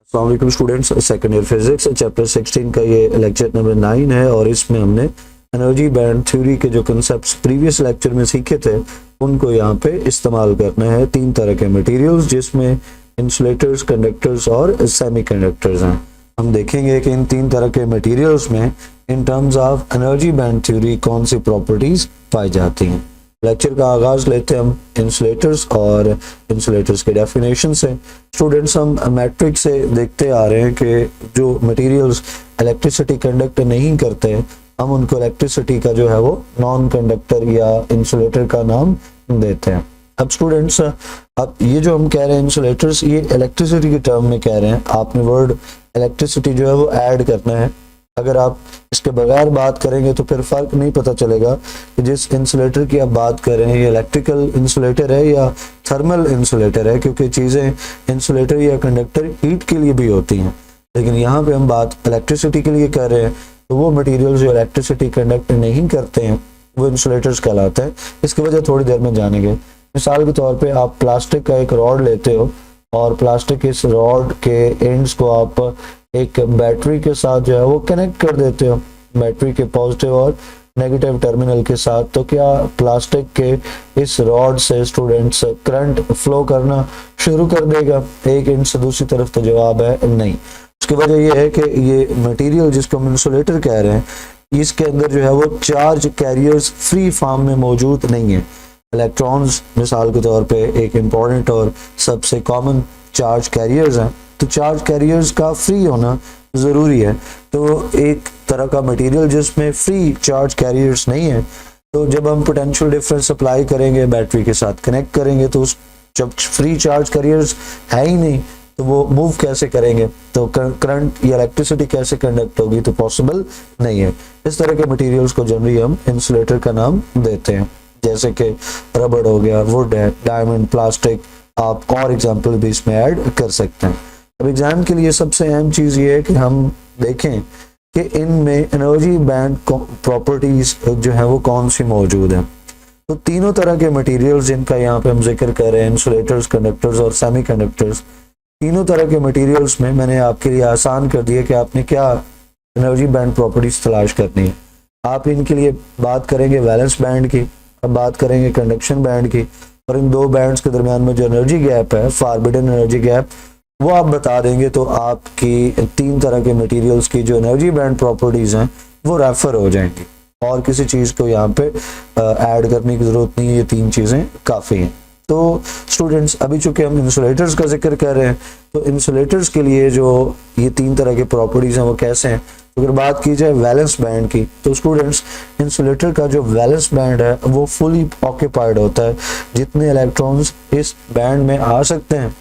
अस्सलाम वालेकुम students, second year physics chapter 16 का ये लेक्चर नंबर 9 है और इसमें हमने एनर्जी बैंड थ्योरी के जो कंसेप्ट्स प्रीवियस लेक्चर में सीखे थे उनको यहाँ पे इस्तेमाल करना है। तीन तरह के मटेरियल्स जिसमें इंसुलेटर्स, कंडक्टर्स और सेमीकंडक्टर्स हैं। हम देखेंगे कि इन तीन तरह के मटेरियल्स में in terms of energy band theory कौन सी प्रॉपर्टीज पाई जाती हैं। लेक्चर का आगाज लेते हैं हम इंसुलेटर्स और इंसुलेटर्स के डेफिनेशन से। स्टूडेंट्स, हम मैट्रिक्स से देखते आ रहे हैं कि जो मटेरियल्स इलेक्ट्रिसिटी कंडक्ट नहीं करते हम उनको इलेक्ट्रिसिटी का जो है वो नॉन कंडक्टर या इंसुलेटर का नाम देते हैं। अब स्टूडेंट्स, अब ये जो हम कह रहे हैं इंसुलेटर्स, ये इलेक्ट्रिसिटी के टर्म में कह रहे हैं। आपने वर्ड इलेक्ट्रिसिटी जो है वो ऐड करना है। अगर आप इसके बगैर बात करेंगे तो फिर फर्क नहीं पता चलेगा कि जिस इंसुलेटर की आप बात कर रहे हैं ये इलेक्ट्रिकल इंसुलेटर है या थर्मल इंसुलेटर है, क्योंकि चीज़ें इंसुलेटर या कंडक्टर हीट के लिए भी होती हैं। लेकिन यहाँ पे हम बात इलेक्ट्रिसिटी के लिए कर रहे हैं, तो वो मटेरियल जो इलेक्ट्रिसिटी कंडक्ट नहीं करते हैं वो इंसुलेटर्स कहलाते हैं। इसकी वजह थोड़ी देर में जानेंगे। मिसाल के तौर पे आप प्लास्टिक का एक रॉड लेते हो और प्लास्टिक के इस रॉड के एंड्स को आप एक बैटरी के साथ जो है वो कनेक्ट कर देते हो, बैटरी के पॉजिटिव और नेगेटिव टर्मिनल के साथ। तो क्या प्लास्टिक के इस रॉड से स्टूडेंट्स करंट फ्लो करना शुरू कर देगा एक एंड से दूसरी तरफ? तो जवाब है नहीं। उसकी वजह यह है कि ये मटेरियल जिसको हम इंसुलेटर कह रहे हैं इसके अंदर जो है वो चार्ज कैरियर्स फ्री फॉर्म में मौजूद नहीं है। इलेक्ट्रॉन्स मिसाल के तौर पे एक इम्पॉर्टेंट और सबसे कॉमन चार्ज कैरियर्स हैं, तो चार्ज कैरियर्स का फ्री होना ज़रूरी है। तो एक तरह का मटेरियल जिसमें फ्री चार्ज कैरियर्स नहीं है, तो जब हम पोटेंशियल डिफरेंस अप्लाई करेंगे, बैटरी के साथ कनेक्ट करेंगे, तो उस जब फ्री चार्ज कैरियर्स है ही नहीं तो वो मूव कैसे करेंगे? तो करंट या इलेक्ट्रिसिटी कैसे कंडक्ट होगी? तो पॉसिबल नहीं है। इस तरह के मटेरियल्स को जनरली हम इंसुलेटर का नाम देते हैं, जैसे कि रबड़ हो गया, वुड है, डायमंड, प्लास्टिक। आप और एग्जाम्पल भी इसमें ऐड कर सकते हैं। अब एग्जाम के लिए सबसे अहम चीज़ ये है कि हम देखें कि इनमें एनर्जी बैंड प्रॉपर्टीज जो है वो कौन सी मौजूद है। तो तीनों तरह के मटेरियल्स जिनका यहाँ पे हम जिक्र कर रहे हैं, इंसुलेटर्स, कंडक्टर्स और सेमीकंडक्टर्स, तीनों तरह के मटेरियल्स में मैंने आपके लिए आसान कर दिया कि आपने क्या एनर्जी बैंड प्रॉपर्टीज तलाश करनी है। आप इनके लिए बात करेंगे वैलेंस बैंड की, अब बात करेंगे कंडक्शन बैंड की, और इन दो बैंड्स के दरमियान में जो एनर्जी गैप है, फॉरबिडन एनर्जी गैप, वो आप बता देंगे तो आपकी तीन तरह के मटेरियल्स की जो एनर्जी बैंड प्रॉपर्टीज हैं वो रेफर हो जाएंगी और किसी चीज़ को यहाँ पे ऐड करने की ज़रूरत नहीं है। ये तीन चीज़ें काफ़ी हैं। तो स्टूडेंट्स, अभी चूंकि हम इंसुलेटर्स का जिक्र कर रहे हैं, तो इंसुलेटर्स के लिए जो ये तीन तरह के प्रॉपर्टीज हैं वो कैसे हैं? तो अगर बात की जाए वैलेंस बैंड की, तो स्टूडेंट्स इंसुलेटर का जो वैलेंस बैंड है वो फुली ऑक्यूपाइड होता है। जितने इलेक्ट्रॉन्स इस बैंड में आ सकते हैं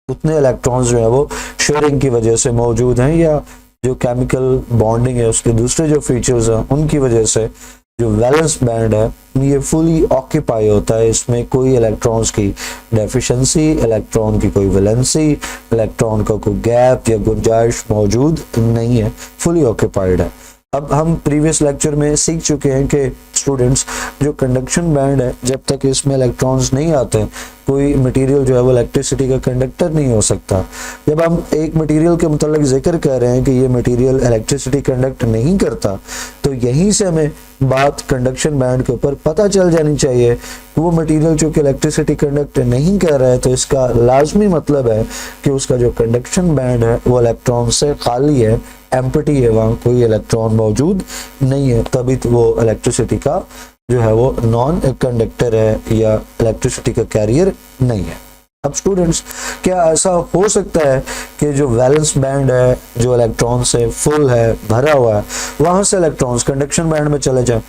उतने इलेक्ट्रॉन्स जो है वो शेयरिंग की वजह से मौजूद हैं, या जो केमिकल बॉन्डिंग है उसके दूसरे जो फीचर्स हैं उनकी वजह से जो वैलेंस बैंड है ये फुली ऑक्यूपाई होता है। इसमें कोई इलेक्ट्रॉन्स की डेफिशिएंसी, इलेक्ट्रॉन की कोई वैलेंसी, इलेक्ट्रॉन का कोई गैप या गुंजाइश मौजूद नहीं है, फुली ऑक्यूपाइड है। अब हम प्रीवियस लेक्चर में सीख चुके हैं कि स्टूडेंट्स जो कंडक्शन बैंड है, जब तक इसमें इलेक्ट्रॉन्स नहीं आते कोई मटेरियल जो है वो इलेक्ट्रिसिटी का कंडक्टर नहीं हो सकता। जब हम एक मटेरियल के मुतालिक जिक्र कर रहे हैं कि ये मटेरियल इलेक्ट्रिसिटी कंडक्ट नहीं करता, तो यहीं से हमें बात कंडक्शन बैंड के ऊपर पता चल जानी चाहिए कि वो मटेरियल जो कि इलेक्ट्रिसिटी कंडक्ट नहीं कर रहा है, तो इसका लाजमी मतलब है कि उसका जो कंडक्शन बैंड है वो इलेक्ट्रॉन से खाली है, एम्प्टी है, वहाँ कोई इलेक्ट्रॉन मौजूद नहीं है, तभी तो वो इलेक्ट्रिसिटी का जो है वो नॉन कंडक्टर है या इलेक्ट्रिसिटी का कैरियर नहीं है। अब स्टूडेंट्स, क्या ऐसा हो सकता है कि जो वैलेंस बैंड है जो इलेक्ट्रॉन से फुल है, भरा हुआ है, वहां से इलेक्ट्रॉन्स कंडक्शन बैंड में चले जाए?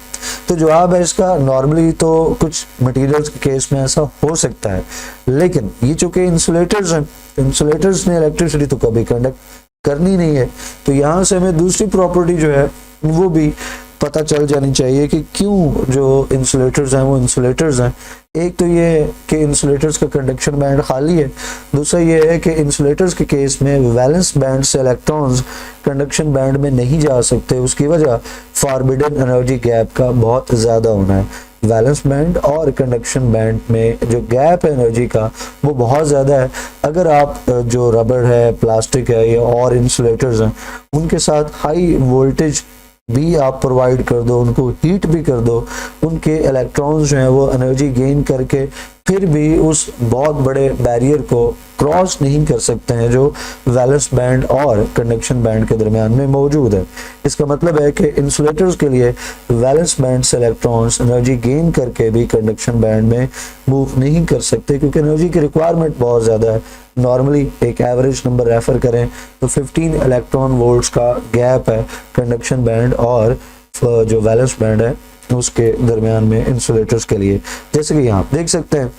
तो जवाब है इसका नॉर्मली तो कुछ मटेरियल्स के केस में ऐसा हो सकता है, लेकिन ये चूंकि इंसुलेटर्स हैं, इंसुलेटर्स ने इलेक्ट्रिसिटी तो कभी कंडक्ट करनी नहीं है। तो यहाँ से हमें दूसरी प्रॉपर्टी जो है वो भी पता चल जानी चाहिए कि क्यों जो इंसुलेटर्स हैं वो इंसुलेटर्स हैं। एक तो ये कि इंसुलेटर्स का कंडक्शन बैंड खाली है, दूसरा ये है कि इंसुलेटर्स के केस में वैलेंस बैंड से इलेक्ट्रॉन्स कंडक्शन बैंड में नहीं जा सकते। उसकी वजह फॉरबिडन एनर्जी गैप का बहुत ज़्यादा होना है। वैलेंस बैंड और कंडक्शन बैंड में जो गैप है एनर्जी का वो बहुत ज़्यादा है। अगर आप जो रबड़ है, प्लास्टिक है या और इंसुलेटर्स हैं उनके साथ हाई वोल्टेज भी आप प्रोवाइड कर दो, उनको हीट भी कर दो, उनके इलेक्ट्रॉन्स जो हैं वो एनर्जी गेन करके फिर भी उस बहुत बड़े बैरियर को क्रॉस नहीं कर सकते हैं जो वैलेंस बैंड और कंडक्शन बैंड के दरमियान में मौजूद है। इसका मतलब है कि इंसुलेटर्स के लिए वैलेंस बैंड से इलेक्ट्रॉन्स एनर्जी गेन करके भी कंडक्शन बैंड में मूव नहीं कर सकते क्योंकि एनर्जी की रिक्वायरमेंट बहुत ज़्यादा है। नॉर्मली एक एवरेज नंबर रेफर करें तो 15 इलेक्ट्रॉन वोल्ट्स का गैप है कंडक्शन बैंड और जो वैलेंस बैंड है उसके दरमियान में इंसुलेटर्स के लिए। जैसे कि यहाँ आप देख सकते हैं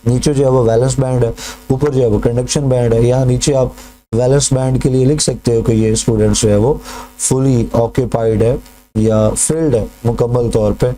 नीचे जो है वो वैलेंस बैंड है, ऊपर जो है वो कंडक्शन बैंड है। यहाँ नीचे आप वैलेंस बैंड के लिए लिख सकते हो कि ये स्टूडेंट्स जो है वो फुली ऑक्यूपाइड है या फिल्ड है मुकम्मल तौर पे,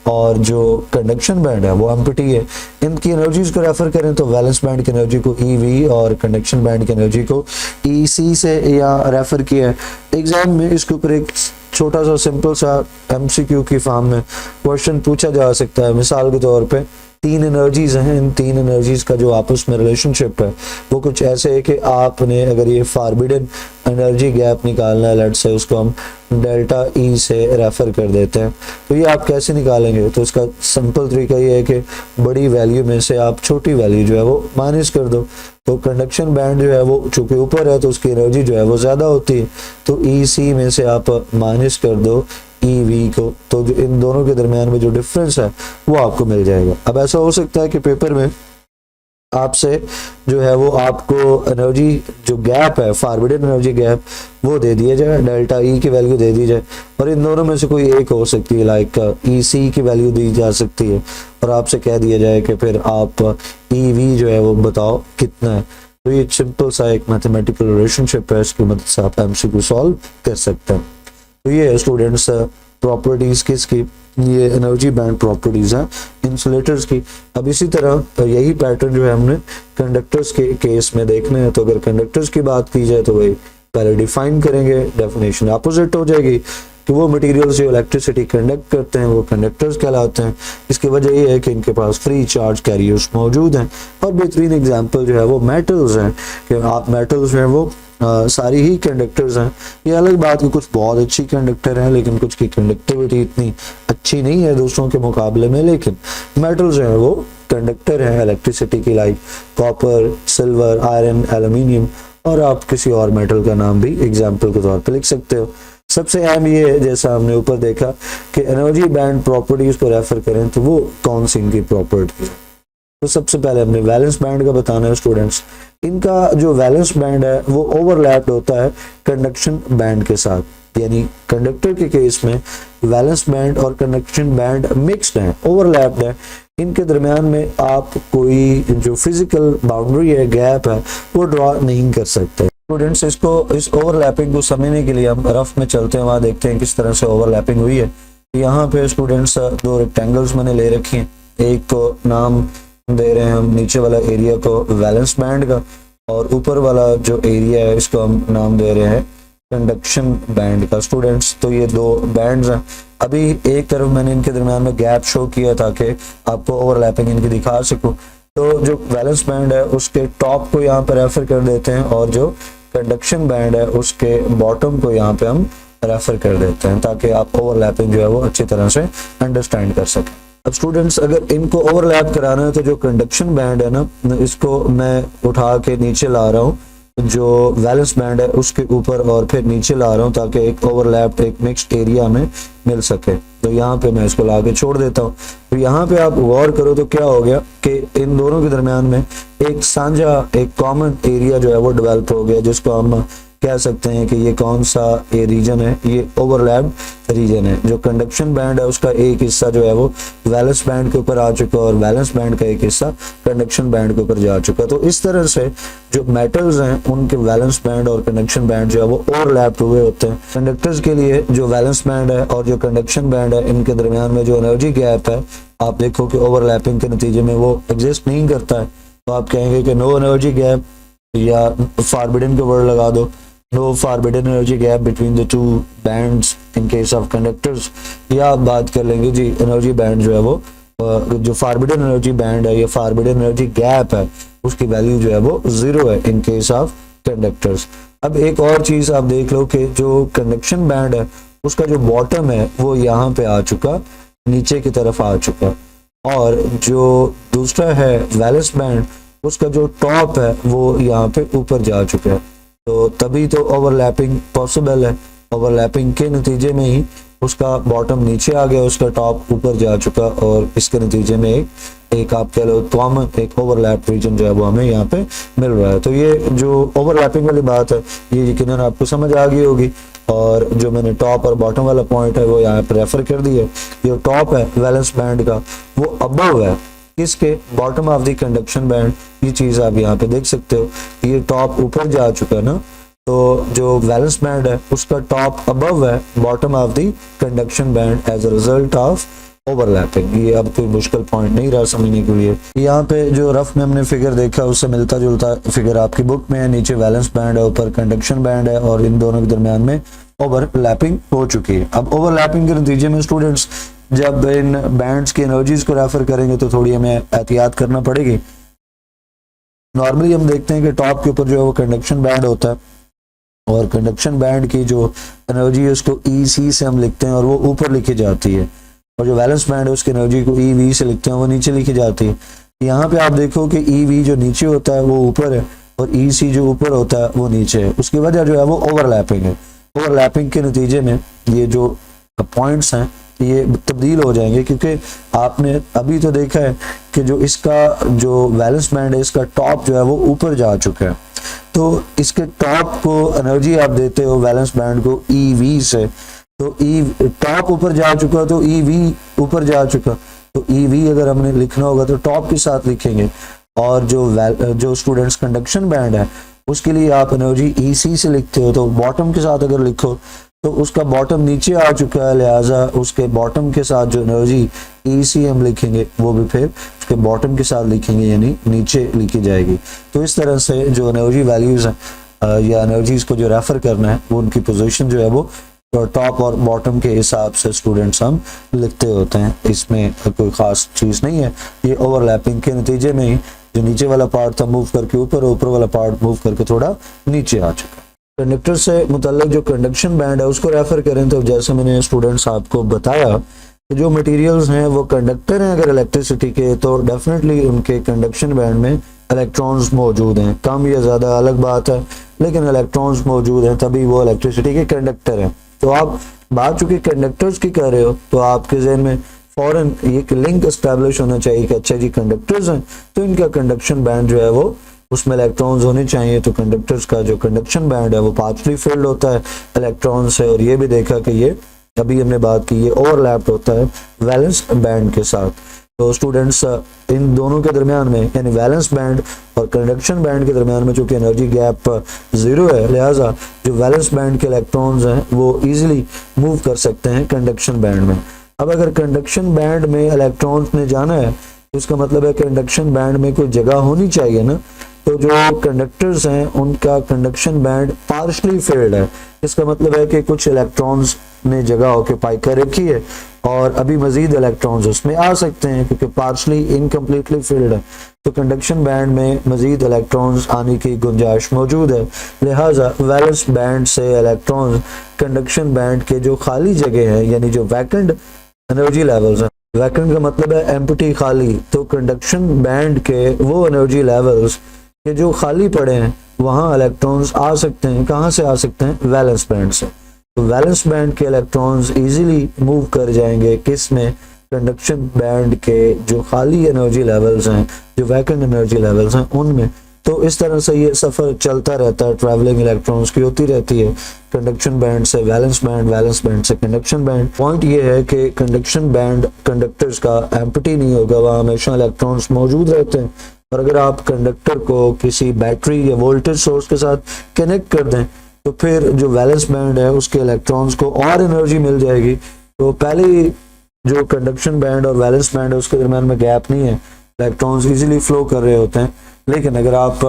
और जो कंडक्शन बैंड है वो एम्प्टी है। इनकी एनर्जीज को रेफर करें तो वैलेंस बैंड की एनर्जी को EV और कंडक्शन बैंड की एनर्जी को EC से या रेफर किया है। एग्जाम में इसके ऊपर एक छोटा सा सिंपल सा MCQ की फॉर्म में क्वेश्चन पूछा जा सकता है। मिसाल के तौर पे 3 एनर्जीज हैं, इन 3 एनर्जीज का जो आपस में रिलेशनशिप है वो कुछ ऐसे है कि आपने अगर ये फॉरबिडन एनर्जी गैप निकालना है, लेट्स से उसको हम डेल्टा E से रेफर कर देते हैं, तो ये आप कैसे निकालेंगे? तो इसका सिंपल तरीका ये है कि बड़ी वैल्यू में से आप छोटी वैल्यू जो है वो माइनस कर दो। तो कंडक्शन बैंड जो है वो चूंकि ऊपर है तो उसकी एनर्जी जो है वो ज़्यादा होती है, तो EC में से आप माइनस कर दो EV को, तो जो इन दोनों के दरमियान में जो डिफरेंस है वो आपको मिल जाएगा। अब ऐसा हो सकता है कि पेपर में आपसे जो है वो आपको एनर्जी जो गैप है, फॉरबिडन एनर्जी गैप, वो दे दिया जाए, डेल्टा E की वैल्यू दे दी जाए और इन दोनों में से कोई एक हो सकती है, लाइक EC की वैल्यू दी जा सकती है और आपसे कह दिया जाए कि फिर आप EV जो है वो बताओ कितना है। तो ये सिंपल सा एक मैथमेटिकल रिलेशनशिप है, इसकी मदद से आप MCQ सॉल्व कर सकते हैं। तो ये स्टूडेंट्स प्रॉपर्टीज किसकी, ये एनर्जी बैंड प्रॉपर्टीज हैं इंसुलेटर्स की। अब इसी तरह यही पैटर्न जो है हमने कंडक्टर्स के केस में देखने हैं। तो अगर कंडक्टर्स की बात की जाए तो वही पहले डिफाइन करेंगे, डेफिनेशन अपोजिट हो जाएगी कि वो मटेरियल्स जो इलेक्ट्रिसिटी कंडक्ट करते हैं वो कंडक्टर्स कहलाते हैं। इसकी वजह ये है कि इनके पास फ्री चार्ज कैरियर्स मौजूद हैं। और बेहतरीन एग्जांपल जो है वो मेटल्स हैं कि आप मेटल्स जो है वो सारी ही कंडक्टर्स हैं। ये अलग बात कि कुछ बहुत अच्छी कंडक्टर हैं लेकिन कुछ की कंडक्टिविटी इतनी अच्छी नहीं है दूसरों के मुकाबले में, लेकिन मेटल्स जो है वो कंडक्टर हैं इलेक्ट्रिसिटी की, like copper, silver, iron, aluminium, और आप किसी और मेटल का नाम भी एग्जाम्पल के तौर पर लिख सकते हो। सबसे अहम ये है, जैसा हमने ऊपर देखा कि एनर्जी बैंड प्रॉपर्टीज को रेफर करें तो वो कौन सी इनकी प्रॉपर्टी है। तो सबसे पहले हमने वैलेंस बैंड का बताना है स्टूडेंट्स। इनका जो वैलेंस बैंड है वो ओवरलैप्ड होता है कंडक्शन बैंड के साथ, यानी कंडक्टर के केस में वैलेंस बैंड और कंडक्शन बैंड मिक्स्ड है, ओवरलैप्ड है। इनके दरमियान में आप कोई जो फिजिकल बाउंड्री है, गैप है, वो ड्रॉ नहीं कर सकते। स्टूडेंट्स इस ओवरलैपिंग को समझने के लिए हम रफ में चलते हैं, वहाँ देखते हैं किस तरह से ओवरलैपिंग हुई है। यहाँ पे स्टूडेंट्स 2 रेक्टेंगल्स मैंने ले रखी हैं, एक को नाम दे रहे हैं हम नीचे वाला एरिया को वैलेंस बैंड का, और ऊपर वाला जो एरिया है इसको हम नाम दे रहे हैं कंडक्शन बैंड का। स्टूडेंट्स तो ये 2 बैंड्स हैं। अभी एक तरफ मैंने इनके दरमियान में गैप शो किया ताकि आपको ओवरलैपिंग इनकी दिखा सकूं। तो जो वैलेंस बैंड है उसके टॉप को यहाँ पर रेफर कर देते हैं और जो कंडक्शन बैंड है उसके बॉटम को यहाँ पे हम रेफर कर देते हैं ताकि आप ओवरलैपिंग जो है वो अच्छी तरह से अंडरस्टैंड कर सकें। अब स्टूडेंट्स अगर इनको ओवरलैप कराना है तो जो कंडक्शन बैंड है ना, इसको मैं उठा के नीचे ला रहा हूँ, जो वैलेंस बैंड है उसके ऊपर और फिर नीचे ला रहा हूँ ताकि एक ओवरलैप एक मिक्स्ड एरिया में मिल सके। तो यहाँ पे मैं इसको ला के छोड़ देता हूँ। तो यहाँ पे आप गौर करो तो क्या हो गया कि इन दोनों के दरमियान में एक साझा एक कॉमन एरिया जो है वो डेवलप हो गया, जिसको हम कह सकते हैं कि ये कौन सा ये रीजन है, ये ओवरलैप्ड रीजन है। जो कंडक्शन बैंड है उसका एक हिस्सा जो है वो वैलेंस बैंड के ऊपर आ चुका है और वैलेंस बैंड का एक हिस्सा कंडक्शन बैंड के ऊपर जा चुका है। तो इस तरह से जो मेटल्स हैं उनके वैलेंस बैंड और कंडक्शन बैंड जो है वो ओवरलैप्ड हुए होते हैं। कंडक्टर्स के लिए जो वैलेंस बैंड है और जो कंडक्शन बैंड है इनके दरमियान में जो एनर्जी गैप है, आप देखो कि ओवरलैपिंग के नतीजे में वो एग्जिस्ट नहीं करता है। तो आप कहेंगे कि नो एनर्जी गैप या फॉरबिडन के वर्ड लगा दो, no forbidden energy gap between the two bands in case of conductors. या आप बात कर लेंगे जी एनर्जी बैंड जो है वो जो फॉरबिडन एनर्जी बैंड है या फॉरबिडन एनर्जी गैप है उसकी वैल्यू जो है वो 0 है इन केस ऑफ कंडक्टर्स। अब एक और चीज आप देख लो कि जो कंडक्शन बैंड है उसका जो बॉटम है वो यहाँ पे आ चुका, नीचे की तरफ आ चुका, और जो दूसरा है वैलेंस बैंड उसका जो टॉप है वो यहाँ पे ऊपर जा चुका है। तो तभी तो ओवरलैपिंग पॉसिबल है। ओवरलैपिंग के नतीजे में ही उसका बॉटम नीचे आ गया, उसका टॉप ऊपर जा चुका, और इसके नतीजे में एक आप कह लो कॉमन एक ओवरलैप रीजन जो है वो हमें यहाँ पे मिल रहा है। तो ये जो ओवरलैपिंग वाली बात है ये यकीनन आपको समझ आ गई होगी। और जो मैंने टॉप और बॉटम वाला पॉइंट है वो यहाँ पे रेफर कर दिया। जो टॉप है वैलेंस बैंड का वो अबव है किसके, bottom of the conduction band. ये चीज आप यहाँ पे देख सकते हो, ये टॉप ऊपर जा चुका है ना, तो जो वैलेंस बैंड है उसका टॉप अबव है bottom of the conduction band as a result of overlapping. ये अब कोई मुश्किल पॉइंट नहीं रहा समझने के लिए। यहाँ पे जो रफ में हमने फिगर देखा उससे मिलता जुलता फिगर आपकी बुक में है। नीचे वैलेंस बैंड है, ऊपर कंडक्शन बैंड है, और इन दोनों के दरमियान में ओवरलैपिंग हो चुकी है। अब ओवरलैपिंग के नतीजे में स्टूडेंट्स जब इन बैंड्स की एनर्जीज को रेफर करेंगे तो थोड़ी हमें एहतियात करना पड़ेगी। नॉर्मली हम देखते हैं कि टॉप के ऊपर जो है वो कंडक्शन बैंड होता है, और कंडक्शन बैंड की जो एनर्जी है उसको EC से हम लिखते हैं और वो ऊपर लिखी जाती है, और जो वैलेंस बैंड है उसकी एनर्जी को EV से लिखते हैं वो नीचे लिखी जाती है। यहाँ पे आप देखो कि EV जो नीचे होता है वो ऊपर है और EC जो ऊपर होता है वो नीचे है। उसकी वजह जो है वो ओवरलैपिंग है। ओवरलैपिंग के नतीजे में ये जो पॉइंट्स हैं ये तब्दील हो जाएंगे, क्योंकि आपने अभी तो देखा है कि जो इसका जो वैलेंस बैंड है इसका टॉप जो है वो ऊपर जा चुका है, तो इसके टॉप को एनर्जी आप देते हो वैलेंस बैंड को EV से, तो टॉप ऊपर जा चुका तो EV ऊपर जा चुका, तो EV अगर हमने लिखना होगा तो टॉप के साथ लिखेंगे। और जो स्टूडेंट्स कंडक्शन बैंड है उसके लिए आप एनर्जी EC से लिखते हो, तो बॉटम के साथ अगर लिखो तो उसका बॉटम नीचे आ चुका है, लिहाजा उसके बॉटम के साथ जो एनर्जी EC हम लिखेंगे वो भी फिर उसके बॉटम के साथ लिखेंगे, यानी नीचे लिखी जाएगी। तो इस तरह से जो एनर्जी वैल्यूज हैं या एनर्जीज को जो रेफर करना है वो उनकी पोजीशन जो है वो टॉप और बॉटम के हिसाब से स्टूडेंट्स हम लिखते होते हैं। इसमें कोई खास चीज नहीं है। ये ओवरलैपिंग के नतीजे में ही जो नीचे वाला पार्ट था मूव करके ऊपर, ऊपर वाला पार्ट मूव करके थोड़ा नीचे आ चुका। कंडक्टर से मुतल्लिक जो कंडक्शन बैंड है उसको रेफर करें तो जैसे मैंने स्टूडेंट्स आपको बताया कि जो मटेरियल्स हैं वो कंडक्टर हैं अगर इलेक्ट्रिसिटी के, तो डेफिनेटली उनके कंडक्शन बैंड में इलेक्ट्रॉन्स मौजूद हैं। कम या ज़्यादा अलग बात है, लेकिन इलेक्ट्रॉन्स मौजूद हैं तभी वो इलेक्ट्रिसिटी के कंडक्टर हैं। तो आप बात चूंकि कंडक्टर्स की कर रहे हो तो आपके जहन में फौरन एक लिंक एस्टैब्लिश होना चाहिए कि अच्छा जी कंडक्टर्स हैं तो इनका कंडक्शन बैंड जो है वो उसमें इलेक्ट्रॉन्स होने चाहिए। तो कंडक्टर्स का जो कंडक्शन बैंड है वो पार्शली फिल्ड होता है इलेक्ट्रॉन से, और ये भी देखा कि ये अभी हमने बात की ये ओवरलैप्ड होता है वैलेंस बैंड के साथ। तो स्टूडेंट्स इन दोनों के दरमियान में यानी वैलेंस बैंड और कंडक्शन बैंड के दरमियान में चूंकि एनर्जी गैप 0 है, लिहाजा जो वैलेंस बैंड के इलेक्ट्रॉन्स हैं वो इजीली मूव कर सकते हैं कंडक्शन बैंड में। अब अगर कंडक्शन बैंड में इलेक्ट्रॉन्स ने जाना है तो इसका मतलब है कंडक्शन बैंड में कोई जगह होनी चाहिए ना, तो जो कंडक्टर्स हैं उनका कंडक्शन बैंड पार्शली फिल्ड है। इसका मतलब है कि कुछ इलेक्ट्रॉन्स ने जगह ऑक्यूपाई कर रखी है और अभी मजीद इलेक्ट्रॉन्स उसमें आ सकते हैं क्योंकि पार्शली इनकम्प्लीटली फिल्ड है। तो कंडक्शन बैंड में मजीद इलेक्ट्रॉन्स आने की गुंजाइश मौजूद है, लिहाजा वैलेंस बैंड से इलेक्ट्रॉन्स कंडक्शन बैंड के जो खाली जगह है यानी जो वैकेंट एनर्जी लेवल्स हैं, वैकेंट का मतलब है एम्प्टी खाली, तो कंडक्शन बैंड के वो एनर्जी लेवल्स के जो खाली पड़े हैं वहाँ इलेक्ट्रॉन्स आ सकते हैं। कहाँ से आ सकते हैं? वैलेंस बैंड से। तो वैलेंस बैंड के इलेक्ट्रॉन्स इजीली मूव कर जाएंगे किस में? कंडक्शन बैंड के जो खाली एनर्जी लेवल्स हैं, जो वैकेंट एनर्जी लेवल्स हैं उनमें। तो इस तरह से ये सफ़र चलता रहता है, ट्रैवलिंग इलेक्ट्रॉन्स की होती रहती है कंडक्शन बैंड से वैलेंस बैंड से कंडक्शन बैंड। पॉइंट ये है कि कंडक्शन बैंड कंडक्टर्स का एम्प्टी नहीं होगा, वहाँ हमेशा इलेक्ट्रॉन्स मौजूद रहते हैं। और अगर आप कंडक्टर को किसी बैटरी या वोल्टेज सोर्स के साथ कनेक्ट कर दें तो फिर जो वैलेंस बैंड है उसके इलेक्ट्रॉन्स को और एनर्जी मिल जाएगी। तो पहले जो कंडक्शन बैंड और वैलेंस बैंड है उसके दरम्यान में गैप नहीं है, इलेक्ट्रॉन्स इजीली फ्लो कर रहे होते हैं। लेकिन अगर आप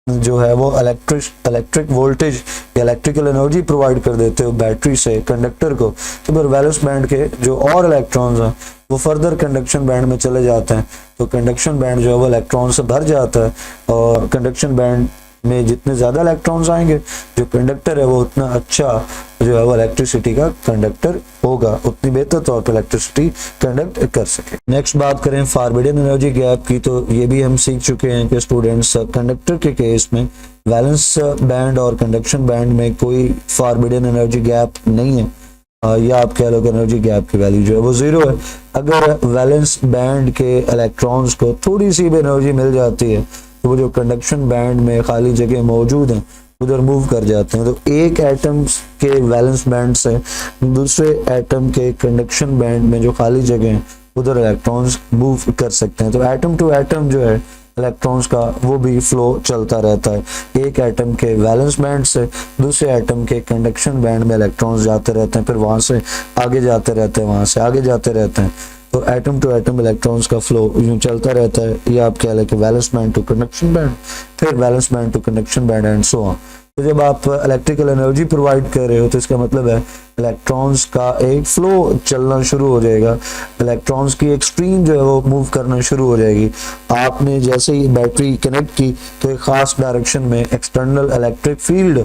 जो है वो इलेक्ट्रिक वोल्टेज या इलेक्ट्रिकल एनर्जी प्रोवाइड कर देते हो बैटरी से कंडक्टर को, तो फिर वैलेंस बैंड के जो और इलेक्ट्रॉन्स हैं वो फर्दर कंडक्शन बैंड में चले जाते हैं, तो कंडक्शन बैंड जो है वो इलेक्ट्रॉन से भर जाता है, और कंडक्शन बैंड में जितने ज़्यादा इलेक्ट्रॉन्स आएंगे जो कंडक्टर है वो उतना अच्छा जो है वो इलेक्ट्रिसिटी का कंडक्टर होगा, उतनी बेहतर तौर पर इलेक्ट्रिसिटी कंडक्ट कर सके। नेक्स्ट बात करें फॉरबिडन एनर्जी गैप की, तो ये भी हम सीख चुके हैं कि स्टूडेंट्स कंडक्टर के केस में वैलेंस बैंड और कंडक्शन बैंड में कोई फॉरबिडन एनर्जी गैप नहीं है, या आप कह लो कि एनर्जी गैप की वैल्यू जो है वो 0 है। अगर वैलेंस बैंड के इलेक्ट्रॉन्स को थोड़ी सी भी एनर्जी मिल जाती है तो वो जो कंडक्शन बैंड में खाली जगह मौजूद हैं उधर मूव कर जाते हैं, तो एक एटम के वैलेंस बैंड से दूसरे एटम के कंडक्शन बैंड में जो खाली जगह हैं उधर इलेक्ट्रॉन्स मूव कर सकते हैं। तो एटम टू एटम जो है इलेक्ट्रॉन्स का वो भी फ्लो चलता रहता है, एक एटम के वैलेंस बैंड से दूसरे एटम के कंडक्शन बैंड में इलेक्ट्रॉन्स जाते रहते हैं, फिर वहां से आगे जाते रहते हैं, वहां से आगे जाते रहते हैं, तो एटम टू एटम इलेक्ट्रॉन्स का फ्लो यूं चलता रहता है। ये आप कह लें कि valence band to conduction band, फिर valence band to conduction band and so on. तो जब आप इलेक्ट्रिकल एनर्जी प्रोवाइड कर रहे हो तो इसका मतलब है इलेक्ट्रॉन्स का एक फ्लो चलना शुरू हो जाएगा, इलेक्ट्रॉन्स की एक स्ट्रीम जो है वो मूव करना शुरू हो जाएगी। आपने जैसे ही बैटरी कनेक्ट की तो एक खास डायरेक्शन में एक्सटर्नल इलेक्ट्रिक फील्ड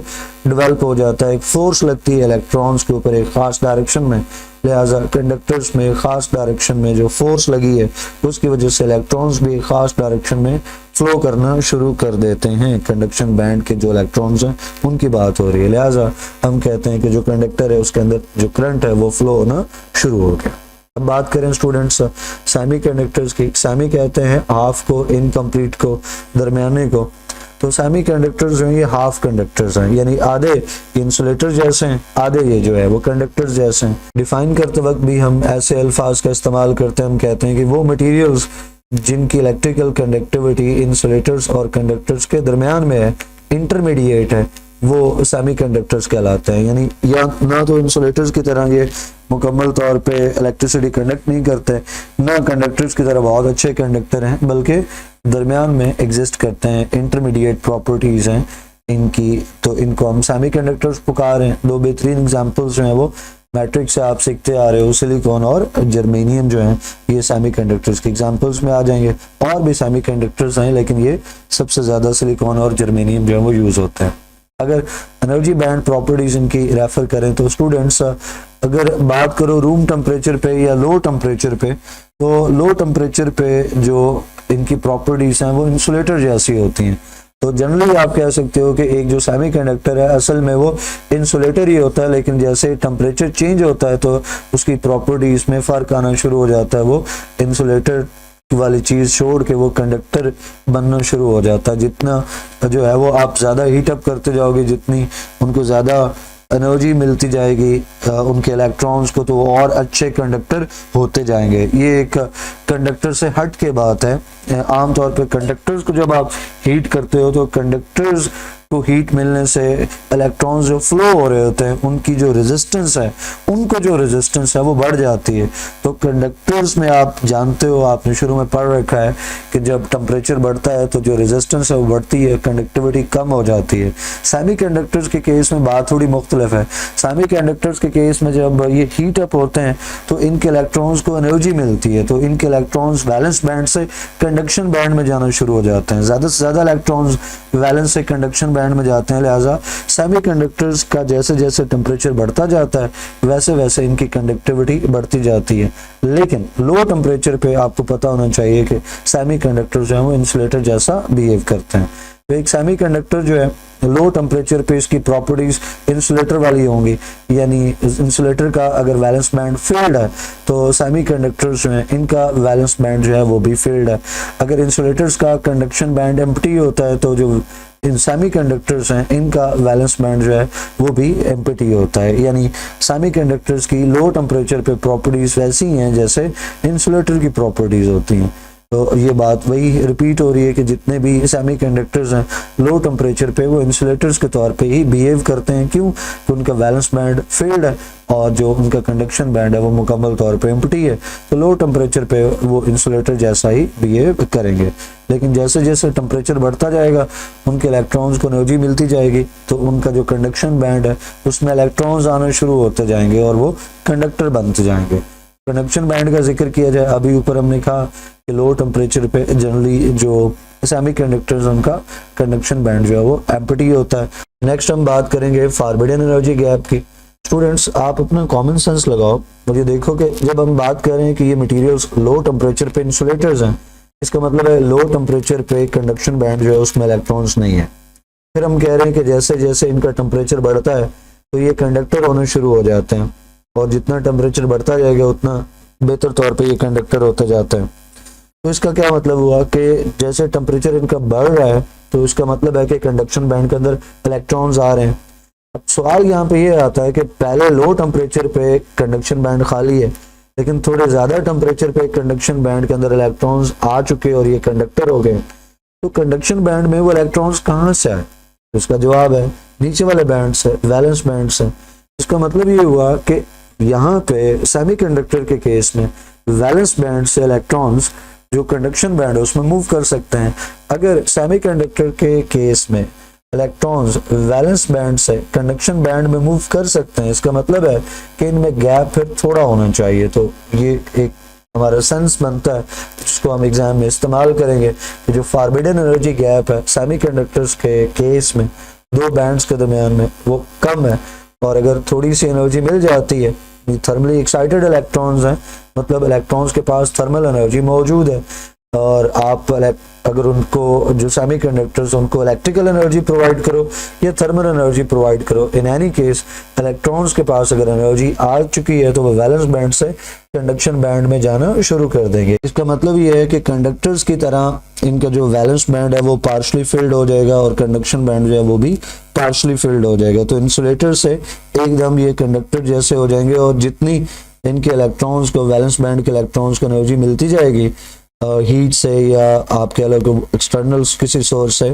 डेवलप हो जाता है, एक फोर्स लगती है इलेक्ट्रॉन्स के ऊपर एक खास डायरेक्शन में, लिहाजा कंडक्टर्स में खास डायरेक्शन में जो फोर्स लगी है उसकी वजह से इलेक्ट्रॉन्स भी खास डायरेक्शन में फ्लो करना शुरू कर देते हैं। कंडक्शन बैंड के जो इलेक्ट्रॉन्स हैं उनकी बात हो रही है, लिहाजा हम कहते हैं कि जो कंडक्टर है उसके अंदर जो करंट है वो फ्लो होना शुरू हो गया। अब बात करें स्टूडेंट्स सेमी कंडक्टर्स की, सेमी कहते हैं हाफ को, इनकम्प्लीट को, दरमियाने को। तो सेमी कंडक्टर्स जो हैं ये हाफ कंडक्टर्स हैं, यानी आधे इंसुलेटर जैसे हैं, आधे ये जो है वो कंडक्टर्स जैसे हैं। डिफाइन करते वक्त भी हम ऐसे अल्फाज का इस्तेमाल करते हैं, हम कहते हैं कि वो मटेरियल्स जिनकी इलेक्ट्रिकल कंडक्टिविटी इंसुलेटर्स और कंडक्टर्स के दरमियान में है, इंटरमीडिएट है, वो सेमी कंडक्टर्स कहलाते हैं। यानी या ना तो इंसुलेटर्स की तरह ये मुकम्मल तौर पे इलेक्ट्रिसिटी कंडक्ट नहीं करते, ना कंडक्टर्स की तरह बहुत अच्छे कंडक्टर हैं, बल्कि दरमियान में एग्जिस्ट करते हैं, इंटरमीडिएट प्रॉपर्टीज हैं इनकी, तो इनको हम सेमी कंडक्टर्स पुकार हैं। दो बेहतरीन एग्जाम्पल्स जो हैं वो मैट्रिक्स से आप सीखते आ रहे हो, सिलिकॉन और जर्मेनियम जो हैं ये सेमी कंडक्टर्स के एग्जाम्पल्स में आ जाएंगे। और भी सेमी कंडक्टर्स हैं लेकिन ये सबसे ज़्यादा सिलिकॉन और जर्मेनियम जो है वो यूज़ होते हैं। अगर एनर्जी बैंड प्रॉपर्टीज इनकी रेफर करें तो स्टूडेंट्स अगर बात करो रूम टेम्परेचर पे या लो टेम्परेचर पे, तो लो टेम्परेचर पे जो इनकी प्रॉपर्टीज हैं वो इंसुलेटर जैसी होती हैं। तो जनरली आप कह सकते हो कि एक जो सेमी कंडक्टर है असल में वो इंसुलेटर ही होता है, लेकिन जैसे टेम्परेचर चेंज होता है तो उसकी प्रॉपर्टीज में फ़र्क आना शुरू हो जाता है, वो इंसुलेटर वाली चीज़ छोड़ के वो कंडक्टर बनना शुरू हो जाता है। जितना जो है वो आप ज़्यादा हीट अप करते जाओगे, जितनी उनको ज़्यादा एनर्जी मिलती जाएगी उनके इलेक्ट्रॉन्स को, तो वो और अच्छे कंडक्टर होते जाएंगे। ये एक कंडक्टर से हट के बात है। आमतौर पे कंडक्टर्स को जब आप हीट करते हो तो कंडक्टर्स को हीट मिलने से इलेक्ट्रॉन्स जो फ्लो हो रहे होते हैं उनकी जो रेजिस्टेंस है, उनको जो रेजिस्टेंस है वो बढ़ जाती है। तो कंडक्टर्स में आप जानते हो, आपने शुरू में पढ़ रखा है कि जब टेम्परेचर बढ़ता है तो जो रेजिस्टेंस है वो बढ़ती है, कंडक्टिविटी कम हो जाती है। सेमी कंडक्टर्स के केस में बात थोड़ी मुख्तलिफ है। सेमी कंडक्टर्स के केस में जब ये हीट अप होते हैं तो इनके इलेक्ट्रॉन्स को एनर्जी मिलती है, तो इनके इलेक्ट्रॉन्स वैलेंस बैंड से कंडक्शन बैंड में जाना शुरू हो जाते हैं। ज़्यादा से ज़्यादा इलेक्ट्रॉन्स वैलेंस से कंडक्शन बैंड में जाते हैं, लिहाजा सेमी कंडक्टर्स का जैसे जैसे टेम्परेचर बढ़ता जाता है वैसे वैसे इनकी कंडक्टिविटी बढ़ती जाती है। लेकिन लो टेम्परेचर पे आपको पता होना चाहिए कि सेमी कंडक्टर जो है वो इंसुलेटर जैसा बिहेव करते हैं। तो एक सेमी कंडक्टर जो है लो टेम्परेचर पे इसकी प्रॉपर्टीज इंसुलेटर वाली होंगी, यानी इंसुलेटर का अगर वैलेंस बैंड फील्ड है तो सेमी कंडक्टर्स जो हैं इनका वैलेंस बैंड जो है वो भी फील्ड है। अगर इंसुलेटर्स का कंडक्शन बैंड एम्प्टी होता है तो जो इन सेमी कंडक्टर्स हैं इनका वैलेंस बैंड जो है वो भी एम्प्टी होता है। यानी सेमी कंडक्टर्स की लो टेम्परेचर पे प्रॉपर्टीज वैसी हैं जैसे इंसुलेटर की प्रॉपर्टीज होती हैं। तो ये बात वही रिपीट हो रही है कि जितने भी सेमीकंडक्टर्स हैं लो टेम्परेचर पे वो इंसुलेटर्स के तौर पे ही बिहेव करते हैं। क्यों? कि उनका वैलेंस बैंड फील्ड है और जो उनका कंडक्शन बैंड है वो मुकम्मल तौर पे एम्प्टी है, तो लो टेम्परेचर पे वो इंसुलेटर जैसा ही बिहेव करेंगे। लेकिन जैसे जैसे टेम्परेचर बढ़ता जाएगा उनके इलेक्ट्रॉन्स को एनर्जी मिलती जाएगी, तो उनका जो कंडक्शन बैंड है उसमें इलेक्ट्रॉन्स आना शुरू होते जाएंगे और वो कंडक्टर बनते जाएंगे। कंडक्शन बैंड का जिक्र किया जाए, अभी ऊपर हमने कहा कि लो टेम्परेचर पे जनरली जो सेमीकंडक्टर्स उनका कंडक्शन बैंड जो है वो एम्प्टी होता है। नेक्स्ट हम बात करेंगे फॉरबिडन एनर्जी गैप की। स्टूडेंट्स आप अपना कॉमन सेंस लगाओ, मुझे देखो कि जब हम बात कर रहे हैं कि ये मटेरियल्स लो टेम्परेचर पे इंसुलेटर्स हैं, इसका मतलब है लो टेम्परेचर पे कंडक्शन बैंड जो है उसमें इलेक्ट्रॉन्स नहीं है। फिर हम कह रहे हैं कि जैसे जैसे इनका टेम्परेचर बढ़ता है तो ये कंडक्टर होने शुरू हो जाते हैं, और जितना टेम्परेचर बढ़ता जाएगा उतना बेहतर तौर पे ये कंडक्टर होते जाते हैं। तो इसका क्या मतलब हुआ कि जैसे टेम्परेचर इनका बढ़ रहा है तो इसका मतलब है कि कंडक्शन बैंड के अंदर इलेक्ट्रॉन्स आ रहे हैं। अब सवाल यहाँ पे ये आता है कि पहले लो टेम्परेचर पे कंडक्शन बैंड खाली है, लेकिन थोड़े ज़्यादा टेम्परेचर पे कंडक्शन बैंड के अंदर इलेक्ट्रॉन्स आ चुके और ये कंडक्टर हो गए, तो कंडक्शन बैंड में वो इलेक्ट्रॉन्स कहाँ से आए? तो इसका जवाब है नीचे वाले बैंड से, वैलेंस बैंड से। इसका मतलब ये हुआ कि यहाँ पे सेमीकंडक्टर के केस में वैलेंस बैंड से इलेक्ट्रॉन्स जो कंडक्शन बैंड है उसमें मूव कर सकते हैं। अगर सेमीकंडक्टर के केस में इलेक्ट्रॉन्स वैलेंस बैंड से कंडक्शन बैंड में मूव कर सकते हैं, इसका मतलब है कि इनमें गैप फिर थोड़ा होना चाहिए। तो ये एक हमारा सेंस बनता है जिसको हम एग्जाम में इस्तेमाल करेंगे कि जो फॉरबिडन एनर्जी गैप है सेमीकंडक्टर्स के केस में दो बैंड्स के दरमियान में वो कम है, और अगर थोड़ी सी एनर्जी मिल जाती है, थर्मली एक्साइटेड इलेक्ट्रॉन्स हैं, मतलब इलेक्ट्रॉन्स के पास थर्मल एनर्जी मौजूद है, और आप अगर उनको जो सेमीकंडक्टर्स उनको इलेक्ट्रिकल एनर्जी प्रोवाइड करो या थर्मल एनर्जी प्रोवाइड करो, इन एनी केस इलेक्ट्रॉन्स के पास अगर एनर्जी आ चुकी है तो वो वैलेंस बैंड से कंडक्शन बैंड में जाना शुरू कर देंगे। इसका मतलब ये है कि कंडक्टर्स की तरह इनका जो वैलेंस बैंड है वो पार्शली फिल्ड हो जाएगा और कंडक्शन बैंड जो है वो भी पार्शली फिल्ड हो जाएगा। तो इंसुलेटर से एकदम ये कंडक्टर जैसे हो जाएंगे, और जितनी इनके इलेक्ट्रॉन्स को वैलेंस बैंड के इलेक्ट्रॉन्स को एनर्जी मिलती जाएगी हीट से या आप कह लो एक्सटर्नल किसी सोर्स से,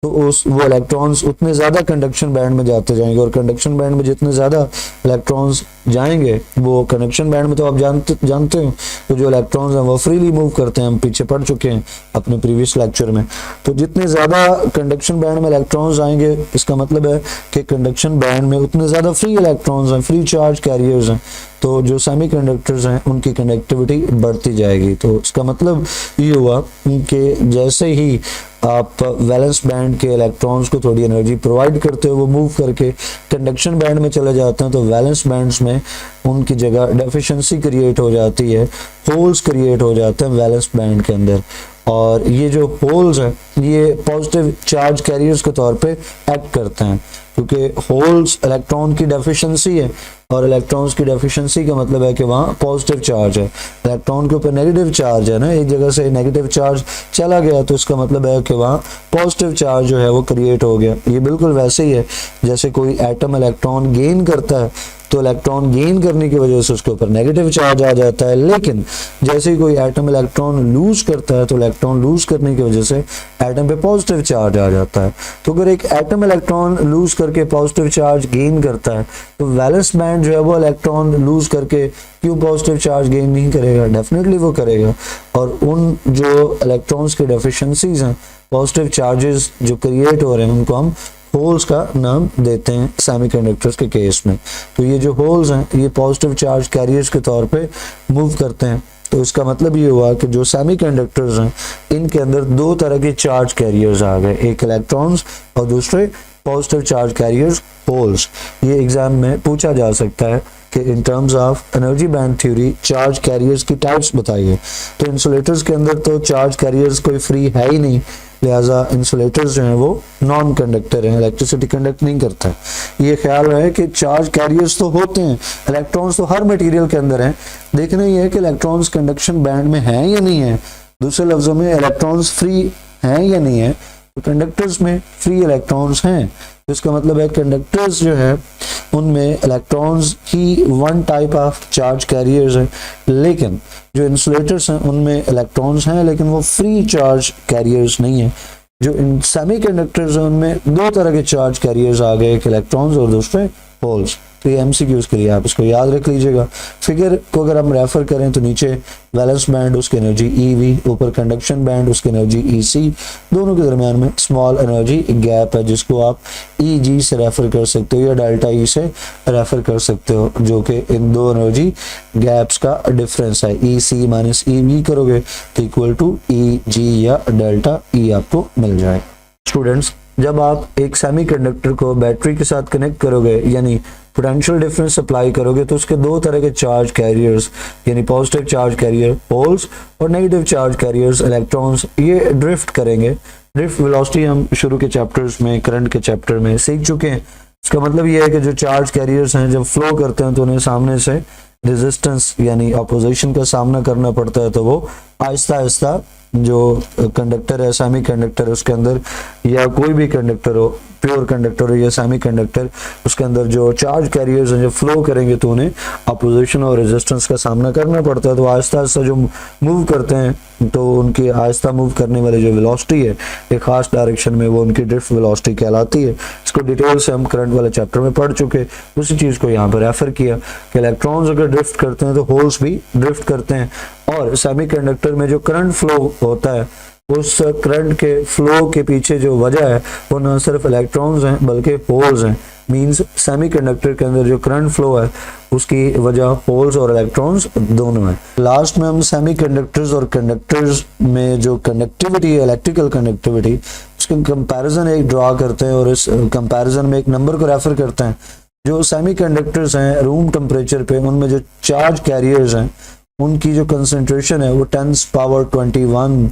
तो वो इलेक्ट्रॉन्स उतने ज़्यादा कंडक्शन बैंड में जाते जाएंगे, और कंडक्शन बैंड में जितने ज़्यादा इलेक्ट्रॉन्स जाएंगे वो कंडक्शन बैंड में तो आप जानते हो तो जो इलेक्ट्रॉन्स हैं वो फ्रीली मूव करते हैं, हम पीछे पढ़ चुके हैं अपने प्रीवियस लेक्चर में। तो जितने ज़्यादा कंडक्शन बैंड में इलेक्ट्रॉन्स आएंगे इसका मतलब है कि कंडक्शन बैंड में उतने ज़्यादा फ्री इलेक्ट्रॉन्स हैं, फ्री चार्ज कैरियर्स हैं, तो जो सेमीकंडक्टर्स हैं उनकी कनेक्टिविटी बढ़ती जाएगी। तो इसका मतलब ये हुआ कि जैसे ही आप वैलेंस बैंड के इलेक्ट्रॉन्स को थोड़ी एनर्जी प्रोवाइड करते हो वो मूव करके कंडक्शन बैंड में चले जाते हैं, तो वैलेंस बैंड्स में उनकी जगह डेफिशिएंसी क्रिएट हो जाती है, होल्स क्रिएट हो जाते हैं वैलेंस बैंड के अंदर, और ये जो होल्स हैं ये पॉजिटिव चार्ज कैरियर्स के तौर पे एक्ट करते हैं, क्योंकि होल्स इलेक्ट्रॉन की डेफिशिएंसी है, और इलेक्ट्रॉन्स की डेफिशिएंसी का मतलब है कि वहाँ पॉजिटिव चार्ज है, इलेक्ट्रॉन के ऊपर नेगेटिव चार्ज है ना, एक जगह से नेगेटिव चार्ज चला गया तो इसका मतलब है कि वहाँ पॉजिटिव चार्ज जो है वो क्रिएट हो गया। ये बिल्कुल वैसे ही है जैसे कोई एटम इलेक्ट्रॉन गेन करता है तो इलेक्ट्रॉन गेन करने की वजह से उसके ऊपर नेगेटिव चार्ज आ जाता है, लेकिन जैसे ही कोई एटम इलेक्ट्रॉन लूज करता है तो इलेक्ट्रॉन लूज करने की वजह से एटम पे पॉजिटिव चार्ज आ जाता है। तो अगर एक एटम इलेक्ट्रॉन लूज करके पॉजिटिव चार्ज गेन करता है तो वैलेंस बैंड जो है वो इलेक्ट्रॉन लूज करके क्यों पॉजिटिव चार्ज गेन नहीं करेगा? डेफिनेटली वो करेगा, और उन जो इलेक्ट्रॉन्स की डेफिशिएंसीज हैं, पॉजिटिव चार्जेस जो क्रिएट हो रहे हैं उनको हम होल्स का नाम देते हैं सेमीकंडक्टर्स के केस में। तो ये जो होल्स हैं ये पॉजिटिव चार्ज कैरियर्स के तौर पे मूव करते हैं। तो इसका मतलब ये हुआ कि जो सेमीकंडक्टर्स हैं इनके अंदर दो तरह के चार्ज कैरियर्स आ गए, एक इलेक्ट्रॉन्स और दूसरे पॉजिटिव चार्ज कैरियर्स होल्स। ये एग्जाम में पूछा जा सकता है कि in terms of energy band theory charge carriers की टाइप्स बताइए। तो इंसुलेटर्स के अंदर तो चार्ज कैरियर्स कोई फ्री है ही नहीं, लिहाजा इंसुलेटर्स जो हैं वो नॉन कंडक्टर हैं, इलेक्ट्रिसिटी कंडक्ट नहीं करता है। ये ख्याल रहे कि चार्ज कैरियर्स तो होते हैं, इलेक्ट्रॉन्स तो हर मटेरियल के अंदर हैं, देखना ये है कि इलेक्ट्रॉन्स कंडक्शन बैंड में हैं या नहीं है। दूसरे लफ्जों में इलेक्ट्रॉन्स फ्री हैं या नहीं है। तो कंडक्टर्स में फ्री इलेक्ट्रॉन्स हैं, तो इसका मतलब है कंडक्टर्स जो है उनमें electrons he one type of charge carriers हैं, लेकिन जो इंसुलेटर्स हैं उनमें इलेक्ट्रॉन्स हैं लेकिन वो फ्री चार्ज कैरियर्स नहीं है। जो इन सेमीकंडक्टर्स हैं उनमें दो तरह के चार्ज कैरियर्स आ गए, एक इलेक्ट्रॉन्स और दूसरे होल्स। तो ये एमसीक्यूज के लिए आप इसको याद रख लीजिएगा। फिगर को अगर हम रेफर करें तो नीचे वैलेंस बैंड उसकी एनर्जी ईवी, ऊपर कंडक्शन बैंड उसकी एनर्जी ईसी, दोनों के दरमियान में स्मॉल एनर्जी गैप है जिसको आप ईजी से रेफर कर सकते हो या डेल्टा ई से रेफर कर सकते हो, जो कि इन दो एनर्जी गैप्स का डिफरेंस है। ई सी माइनस ई वी करोगे तो इक्वल टू ई जी या डेल्टा ई आपको मिल जाएगा। स्टूडेंट्स, जब आप एक सेमीकंडक्टर को बैटरी के साथ कनेक्ट करोगे यानी पोटेंशियल डिफरेंस अप्लाई करोगे तो उसके दो तरह के चार्ज कैरियर्स यानी पॉजिटिव चार्ज कैरियर होल्स और नेगेटिव चार्ज कैरियर्स इलेक्ट्रॉन्स ये ड्रिफ्ट करेंगे। ड्रिफ्ट वेलोसिटी हम शुरू के चैप्टर्स में, करंट के चैप्टर में सीख चुके हैं। इसका मतलब ये है कि जो चार्ज कैरियर्स हैं जब फ्लो करते हैं तो उन्हें सामने से रेजिस्टेंस यानी अपोजिशन का सामना करना पड़ता है, तो वो आहिस्ता आहिस्ता जो कंडक्टर है सेमी कंडक्टर उसके अंदर या कोई भी कंडक्टर हो, प्योर कंडक्टर हो या सेमी कंडक्टर, उसके अंदर जो चार्ज कैरियर्स हैं जब फ्लो करेंगे तो उन्हें अपोजिशन और रेजिस्टेंस का सामना करना पड़ता है। तो आहिस्ता आहिस्ता जो मूव करते हैं तो उनकी आहिस्ता मूव करने वाली जो वेलोसिटी है एक खास डायरेक्शन में, वो उनकी ड्रिफ्ट वेलोसिटी कहलाती है। इसको डिटेल से हम करंट वाले चैप्टर में पढ़ चुके, उसी चीज़ को यहाँ पर रेफर किया कि इलेक्ट्रॉन्स अगर ड्रिफ्ट करते हैं तो होल्स भी ड्रिफ्ट करते हैं, और सेमीकंडक्टर में जो करंट फ्लो होता है उस करंट के फ्लो के पीछे जो वजह है वो न सिर्फ इलेक्ट्रॉन्स हैं बल्कि होल्स हैं। मींस सेमीकंडक्टर के अंदर जो करंट फ्लो है उसकी वजह होल्स और इलेक्ट्रॉन्स दोनों हैं। लास्ट में हम सेमीकंडक्टर्स और कंडक्टर्स में जो कनेक्टिविटी है, इलेक्ट्रिकल कनेक्टिविटी, उसके कंपैरिजन एक ड्रा करते हैं और इस कंपैरिजन में एक नंबर को रेफर करते हैं। जो सेमीकंडक्टर्स हैं रूम टेम्परेचर पे उनमें जो चार्ज कैरियर्स हैं उनकी जो कंसंट्रेशन है वो 10⁻21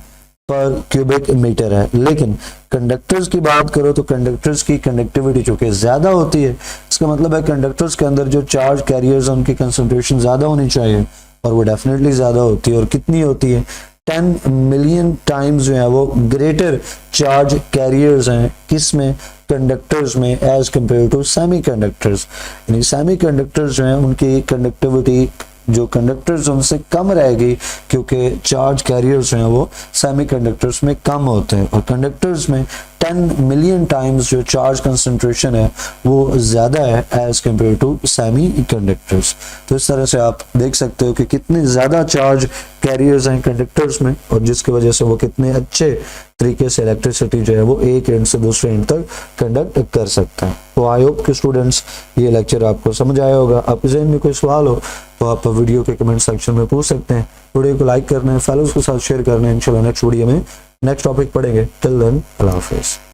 पर क्यूबिक मीटर है, लेकिन कंडक्टर्स की बात करो तो कंडक्टर्स की कंडक्टिविटी चूंकि ज्यादा होती है, इसका मतलब है कंडक्टर्स के अंदर जो चार्ज कैरियर्स हैं उनकी कंसंट्रेशन ज्यादा होनी चाहिए, और वो डेफिनेटली ज्यादा होती है। और कितनी होती है? 10 मिलियन टाइम्स जो है वो ग्रेटर चार्ज कैरियर्स हैं किसमें? कंडक्टर्स में एज कंपेयर टू सेमीकंडक्टर्स। यानी सेमीकंडक्टर्स जो हैं उनकी कंडक्टिविटी जो कंडक्टर्स उनसे कम रहेगी क्योंकि चार्ज कैरियर्स हैं वो सेमीकंडक्टर्स में कम होते हैं, और कंडक्टर्स में 10 मिलियन टाइम्स जो चार्ज कंसंट्रेशन है वो ज़्यादा है as compare to semiconductors. तो इस तरह से आप देख सकते हो कि कितने ज़्यादा चार्ज कैरियर्स हैं कंडक्टर्स में, और जिसकी वजह से वो कितने अच्छे तरीके से इलेक्ट्रिसिटी जो है वो एक एंड से दूसरे एंड तक कंडक्ट कर सकते हैं। तो आई होप कि स्टूडेंट्स ये लेक्चर आपको समझ आया होगा। आपके ज़हन में कोई सवाल हो तो आप वीडियो के कमेंट सेक्शन में पूछ सकते हैं। वीडियो को लाइक करना है, फैलोज के साथ शेयर करना है। इंशाल्लाह नेक्स्ट वीडियो में नेक्स्ट टॉपिक पढ़ेंगे। टिल देन अल्लाह हाफिज़।